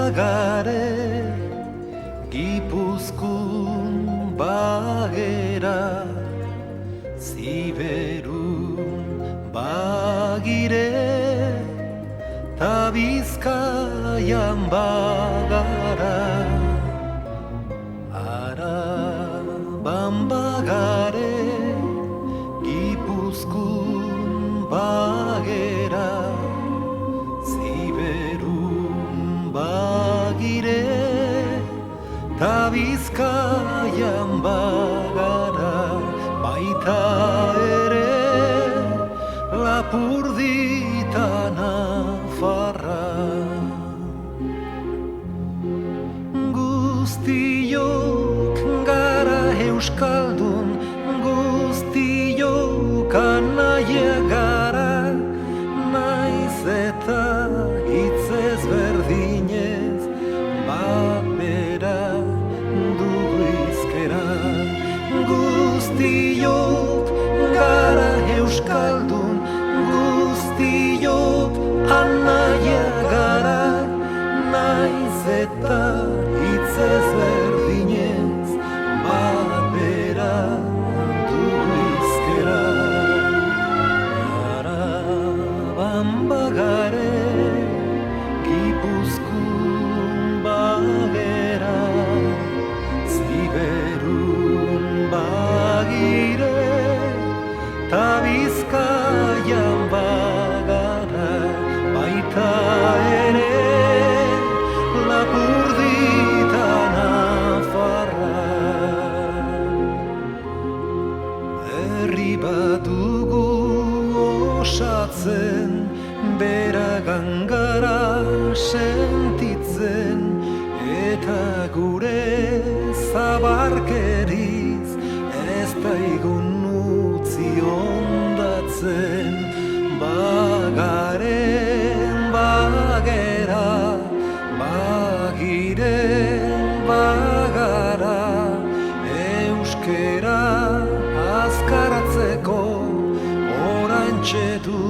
bagare Gipuzkoan bagera Ziberun bagire Ta Bizkaian bagara Araban bagare Gipuzkoan bagera Ziberun bagire Ta Bizkaian bagara Baita ere Lapurdita Nafarra Guztiok gara euskaldun Guztiok anaia gara Naiz eta hitz ezberdinez Bapera dugu izkera Guztiok gara euskaldun Guztiok anaia gara Naiz eta hitz ezberdinez Bapera dugu izkera Araban bagare Gipuzkoan bagera Ziberun bagire Ta Bizkaian bagara Baita ere Lapurdita Nafarra Herri bat dugu osatzen Beragan gara sentitzen Eta gure zabarkeriz Ez daigun utzi ondatzen Bagaren bagera Bagiren bagara Euskera azkaratzeko Orantxe du